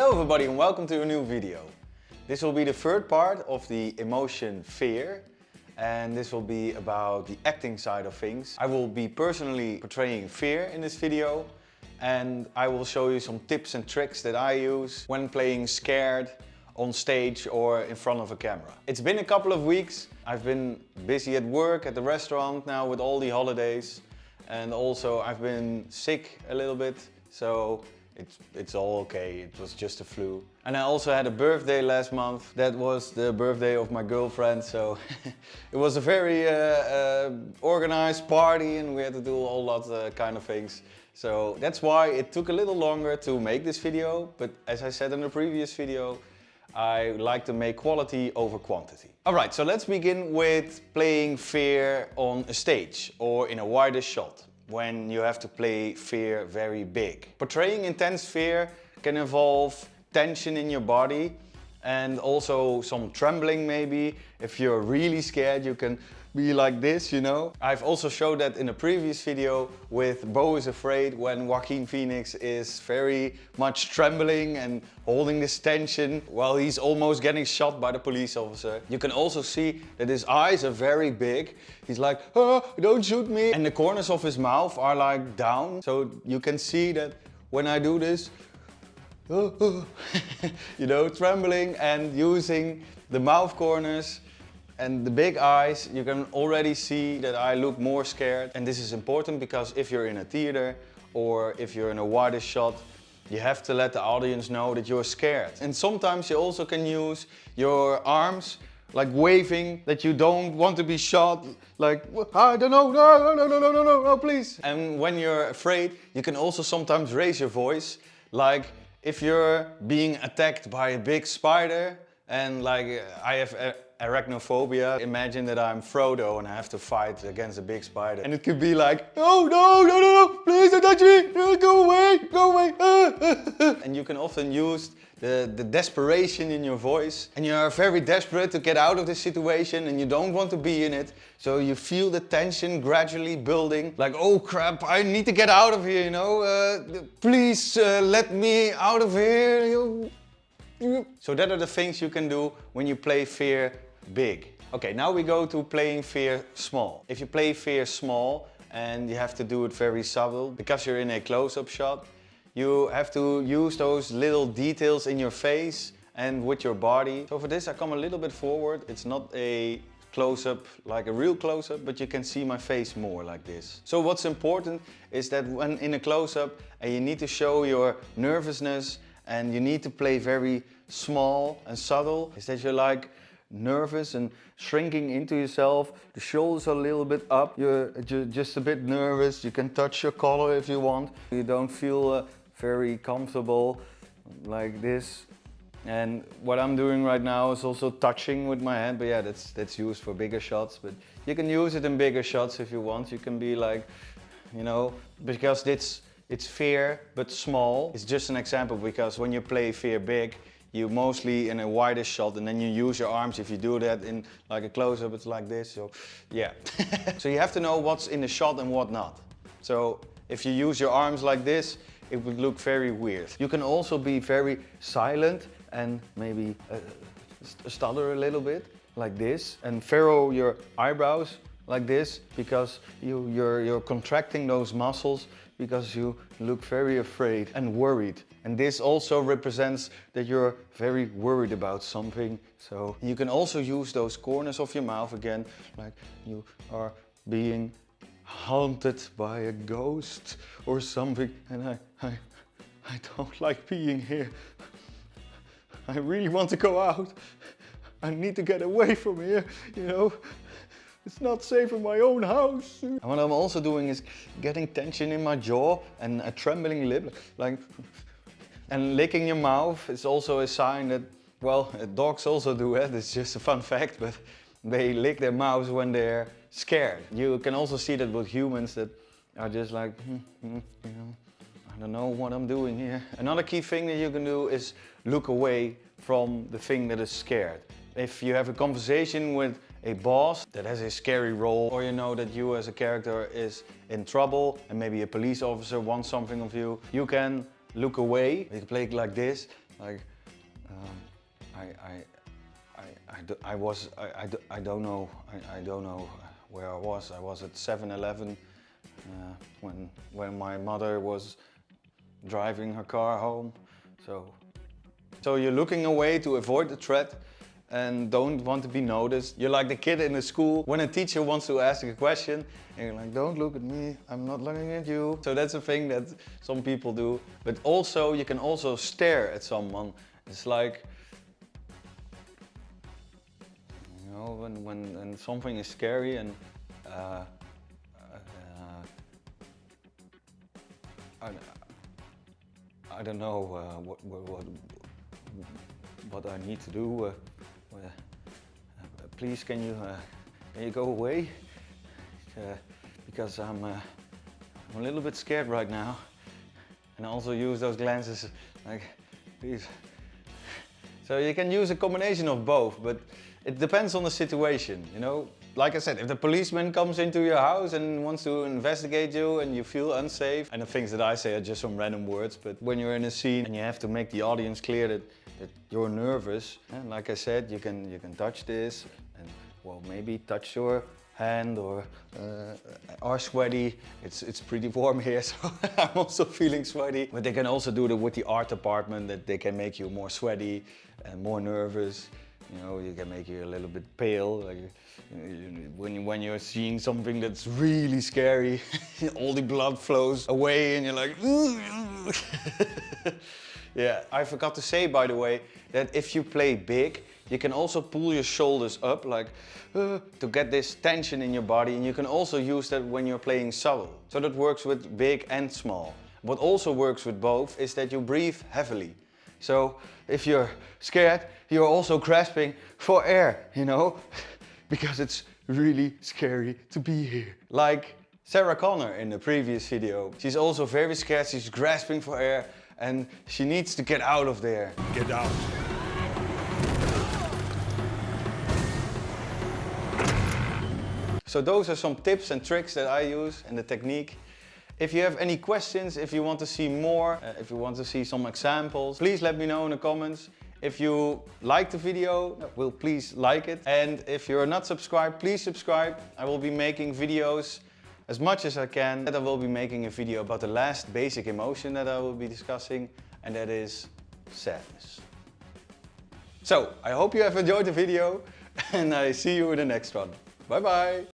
Hello everybody and welcome to a new video. This will be the third part of the emotion fear, and this will be about the acting side of things. I will be personally portraying fear in this video, and I will show you some tips and tricks that I use when playing scared on stage or in front of a camera. It's been a couple of weeks. I've been busy at work, at the restaurant now with all the holidays, and also I've been sick a little bit, so it's all okay. It was just a flu. And I also had a birthday last month. That was the birthday of my girlfriend, so it was a very organized party and we had to do a whole lot of kind of things. So that's why it took a little longer to make this video, but as I said in the previous video, I like to make quality over quantity. Alright, so let's begin with playing fear on a stage or in a wider shot, when you have to play fear very big. Portraying intense fear can involve tension in your body and also some trembling maybe. If you're really scared, you can be like this, you know. I've also showed that in a previous video with Bo is Afraid, when Joaquin Phoenix is very much trembling and holding this tension while he's almost getting shot by the police officer. You can also see that his eyes are very big. He's like, oh, don't shoot me. And the corners of his mouth are like down. So you can see that when I do this, you know, trembling and using the mouth corners and the big eyes, you can already see that I look more scared. And this is important because if you're in a theater or if you're in a wider shot, you have to let the audience know that you're scared. And sometimes you also can use your arms like waving that you don't want to be shot, like, I don't know, no, please. And when you're afraid, you can also sometimes raise your voice, like if you're being attacked by a big spider, and like I have arachnophobia. Imagine that I'm Frodo and I have to fight against a big spider. And it could be like, no, please don't touch me, no, go away. And you can often use the desperation in your voice. And you are very desperate to get out of this situation and you don't want to be in it. So you feel the tension gradually building. Like, oh crap, I need to get out of here, you know. Please let me out of here. So that are the things you can do when you play fear big. Okay, now we go to playing fear small. If you play fear small and you have to do it very subtle, because you're in a close-up shot, you have to use those little details in your face and with your body. So for this I come a little bit forward. It's not a close-up, like a real close-up, but you can see my face more like this. So what's important is that when in a close-up and you need to show your nervousness and you need to play very small and subtle, is that you're like nervous and shrinking into yourself. The shoulders are a little bit up. You're just a bit nervous. You can touch your collar if you want. You don't feel very comfortable like this. And what I'm doing right now is also touching with my hand, but yeah, that's used for bigger shots. But you can use it in bigger shots if you want. You can be like, you know, because it's fear, but small. It's just an example because when you play fear big, you mostly in a wider shot and then you use your arms. If you do that in like a close-up, it's like this, so yeah. So you have to know what's in the shot and what not. So if you use your arms like this, it would look very weird. You can also be very silent and maybe stutter a little bit, like this, and furrow your eyebrows like this, because you're contracting those muscles because you look very afraid and worried. And this also represents that you're very worried about something. So you can also use those corners of your mouth again, like you are being haunted by a ghost or something. And I don't like being here. I really want to go out. I need to get away from here, you know. It's not safe in my own house. And what I'm also doing is getting tension in my jaw and a trembling lip, like, and licking your mouth is also a sign that, well, dogs also do it. It's just a fun fact, but they lick their mouths when they're scared. You can also see that with humans that are just like, you know, I don't know what I'm doing here. Another key thing that you can do is look away from the thing that is scared. If you have a conversation with a boss that has a scary role, or you know that you as a character is in trouble and maybe a police officer wants something of you, you can look away. You can play it like this, Like, I don't know, I don't know where I was. I was at 7-Eleven when my mother was driving her car home. So you're looking away to avoid the threat and don't want to be noticed. You're like the kid in the school when a teacher wants to ask a question and you're like, don't look at me, I'm not looking at you. So that's a thing that some people do. But also, you can also stare at someone. It's like, you know, when something is scary and I don't know what I need to do. Please, can you go away? Because I'm a little bit scared right now, and I also use those glances like, please. So you can use a combination of both, but it depends on the situation, you know. Like I said, if the policeman comes into your house and wants to investigate you and you feel unsafe, and the things that I say are just some random words, but when you're in a scene and you have to make the audience clear that you're nervous, and like I said, you can touch this and, well, maybe touch your hand or are sweaty. It's pretty warm here, so I'm also feeling sweaty. But they can also do it with the art department, that they can make you more sweaty and more nervous. You know, you can make you a little bit pale. Like, when you're seeing something that's really scary, all the blood flows away and you're like, yeah. I forgot to say, by the way, that if you play big, you can also pull your shoulders up, like, to get this tension in your body, and you can also use that when you're playing subtle. So that works with big and small. What also works with both is that you breathe heavily. So if you're scared, you're also grasping for air, you know, because it's really scary to be here. Like Sarah Connor in the previous video. She's also very scared, she's grasping for air, and she needs to get out of there. Get out. So those are some tips and tricks that I use and the technique. If you have any questions, if you want to see more, if you want to see some examples, please let me know in the comments. If you like the video, well, please like it. And if you're not subscribed, please subscribe. I will be making videos as much as I can. I will be making a video about the last basic emotion that I will be discussing, and that is sadness. So, I hope you have enjoyed the video, and I see you in the next one. Bye bye!